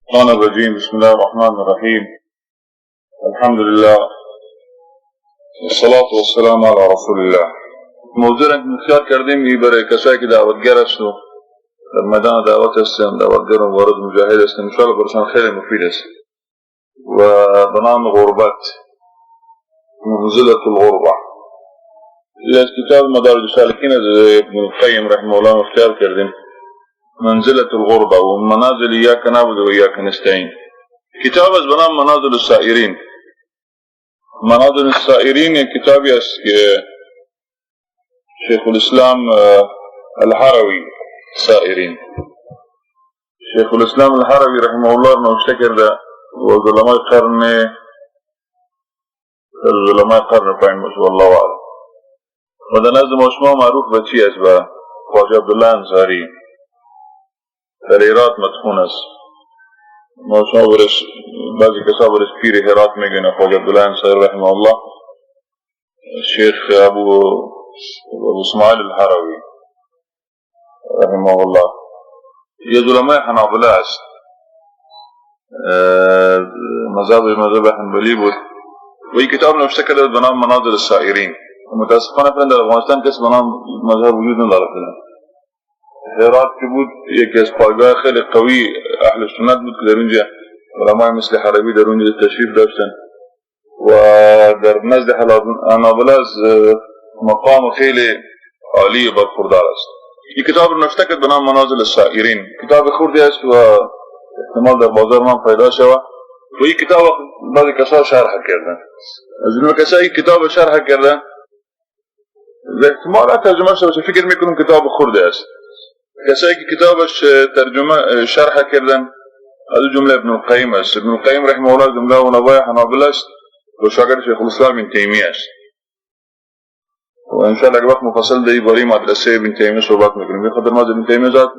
الشيطان الرجيم. بسم الله الرحمن الرحيم. الحمد لله والصلاة والسلام على رسول الله. موضوع انتخاب کردیم ای برای کسایی که دعوتگر است و در میدان دعوت هستند، دعوتگر و وارد مجاهد هستند، ان شاء الله برشان خیلی مفید است. و به نام غربت، منزلة الغربة، از کتاب مدارج السالکین از ابن القیم رحمه الله اختیار کردیم منزلة الغربة و منازل ایاک نعبد و ایاک نستعین. کتاب از بنام منازل السائرین. منازل السائرین یک کتابی است که شیخ الاسلام الحروی سائرین، شیخ الاسلام الحروی رحمه الله نوشته کرده و علمای قرن پایین باشه والله اعلم. و در نزد ما شما معروف به چی است؟ به خواجه عبدالله انصاری، در هرات مدفون است. ما شما برش بعضی کسا برش پیر هرات میگن خواجه عبدالله انصاری رحمه الله. شیخ ابو اسماعیل الحروی رحمه الله یک علمای حنابله است، مذهب حنبلی بود و این کتاب نوشته کرده به نام منازل السائرین. متاسفانه فرند در افغانستان کسی به نام مذهب وجود نداره. هرات که بود یکی از پایگاه خیلی قوی اهل سنت بود که در اونجا علمای مثل حربی در اونجا تشریف داشتن و در نزد حنابله از مقام خیلی عالی برخوردار است. این کتاب رو نوشته کرد به نام منازل السائرین. کتاب خردی است و احتمال در بازار من پیدا شود و این کتاب بعضی کسا شرح کردن. از این کسا این کتاب شرح کردن به احتمال ترجمه شده، فکر میکنم کتاب خردی است. کسایی که کتابش ترجمه شرح کردن از جمله ابن القیم است. ابن القیم رحمه الله جمله علمای حنابله است و شاگرد شیخ الاسلام ابن تیمیه است و ان شاء الله اگه وقت مفصل در باره مدرسه ابن تیمیه صحبت میکنیم. به خاطر ما ابن تیمیه ذات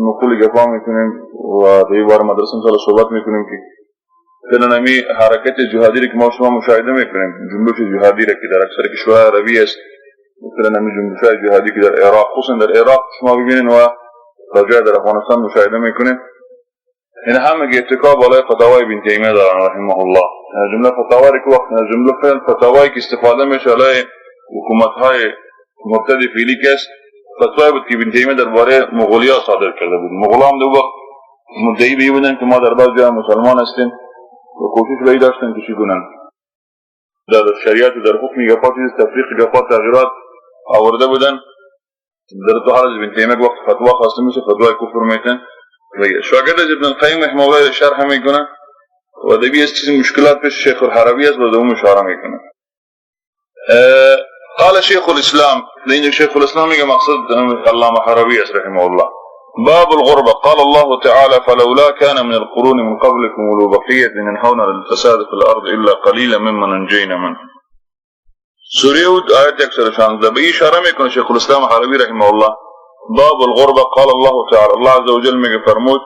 نقول گفا میکنیم و در باره مدرسه ان شاء الله صحبت میکنیم که فلنمی حرکت جهادی که ما شما مشاهده میکنیم، جنبش جهادی که در اکثر کشورهای عربی است، فلنمی جنبش جهادی که در عراق، خصوصا در عراق شما ببینید و راجع در افغانستان مشاهده میکنیم، این همه اتکا بالای فتاوای ابن تیمیه دارن رحمه الله. جمله فتاوایی که وقت جمله فتاوایی که استفاده میشه علیه حکومت‌های مرتد فعلی که است، فتوایی بود که ابن تیمیه درباره مغولیا صادر کرده بود. مغولا هم دو وقت مدعی به بودن که ما در بعض جای مسلمان هستیم و کوشش به داشتن که چی کنن در شریعت و در حکم گفا چیز تفریق گفا تغییرات آورده بودن. در تو حال ابن تیمیه وقت فتوا خواسته میشه فتوای کفر میتن و شاگرد ابن القیم رحمه الله شرح میکنه و دبی از چیز مشکلات پیش شیخ الحربی است و دوم اشاره میکنه. قال شیخ الاسلام، لأن شیخ الاسلام میگه مقصد علامه حربی است رحمه الله. باب الغربة. قال الله تعالى فلولا كان من القرون من قبلكم أولو بقية ينهون عن الفساد في الأرض إلا قليلا ممن أنجينا منه. سوره هود آیت 116 به اشاره میکنه شیخ الاسلام حربی رحمه الله. باب الغربة. قال الله تعالى، الله عز وجل میگه فرمود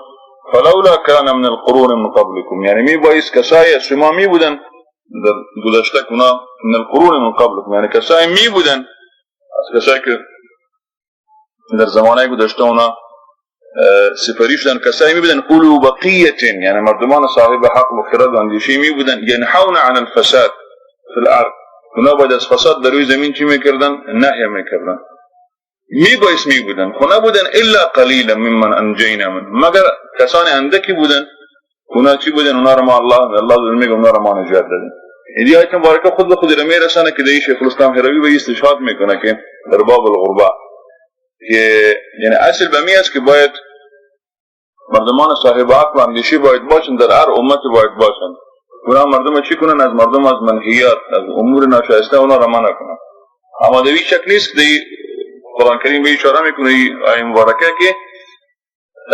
فلولا كان من القرون من قبلكم، یعنی می بایست کسایی شما می بودن در گذشته کنا من القرون من قبلكم، یعنی کسایی می بودن از کسایی که در زمانه گذشته اونا سپری شدن، کسایی می بودن اولو بقیت، یعنی مردمان صاحب حق و خرد و اندیشه می بودن، ینحون عن الفساد في الارض، اونا باید از فساد در روی زمین چی میکردن؟ نهی میکردن. میبایست میبودن خو نبودن الا قلیلا ممن انجینا من، مگر کسانی اندکی بودن اونا چی بودن؟ اونا را ما الله میگه اونا را ما نجات دادیم. این آیت مبارکه خود به خود میرسانه که دیگه شیخ الاسلام حربی به استشهاد میکنه که در باب الغربه که یعنی اصل به می است که باید مردمان صاحب عقل و اندیشه باید باشن، در هر امت باید باشن. اونا مردم چی کنن؟ از مردم از منهیات از امور ناشایسته اونا را منع کنن. اما دوی شک نیست که قرآن کریم به اشاره میکنه آیه مبارکه که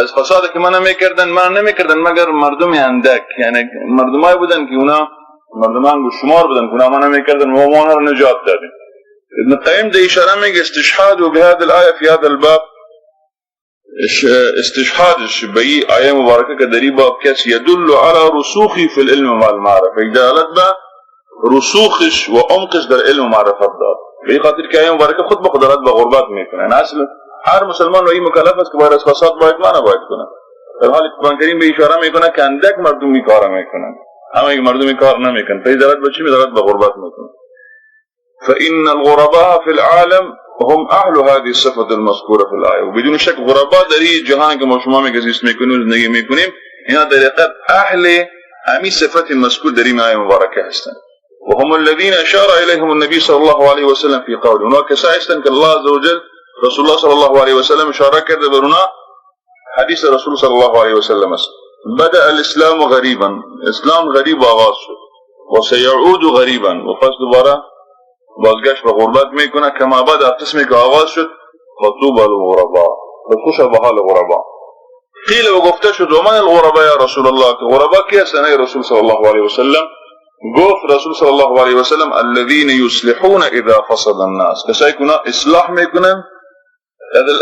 از فساد که من نمیکردن مگر مردم اندک، یعنی مردمایی بودن که اونا مردمان گشمار بودن که اونا من نمیکردن و ما را نجات دادیم. ابن قیم ده اشاره میگه استشهاد و بهذه الآیه فی هذا الباب، استشهادش به این آیه مبارکه که در این باب کس یدل علی رسوخی فی العلم و المعرفه، دلالت به رسوخش و عمقش در علم و معرفت داد. به این خاطر که آیه مبارکه خود به خود دلالت به غربت میکنه. اصل هر مسلمان و این مکلف است که باید از فساد باید منع باید کنه. در حالی قرآن کریم به اشاره میکنه که اندک مردم این کار میکنن، همه مردم این کار نمیکنن. پس دلالت به چی می‌دارد؟ به غربت میکنه. فإن الغرباء في العالم هم اهل هذه الصفة المذكورة في الآية. وبدون شك غرباء در این جهان که ما شما میگذیست میکنیم و زندگی میکنیم، اینا در حقیقت اهل همین صفت مذکور در این آیه مبارکه هستند. وهم الذين اشار اليهم النبي صلى الله عليه وسلم في قوله. اونا کسایی هستند که الله عز وجل رسول الله صلی الله علیه و سلم اشاره کرده بر اونا. حدیث رسول صلی الله علیه و سلم است: بدأ الاسلام غریبا، اسلام غریب آغاز شد، و سيعود غریبا، و پس دوباره بازگشت به غربت میکنه. کما بدأ، قسمی که آغاز شد، فطوبى للغرباء، خوش به حال غرباء. قیل و گفته شد: و من الغرباء یا رسول الله؟ که غرباء کی هستند ای رسول صلی الله علیه و سلم؟ گفت رسول صلی الله علیه و سلم: الذين يصلحون اذا فسد الناس، کسایی که اصلاح میکنن.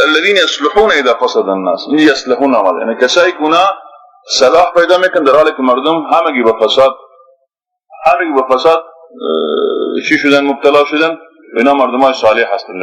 الذين يصلحون اذا فسد الناس، این یصلحون آمد، یعنی کسایی که صلاح پیدا میکنن در حالی که مردم همگی به فساد چی شدن؟ مبتلا شدن. اینا مردمای صالح هستند.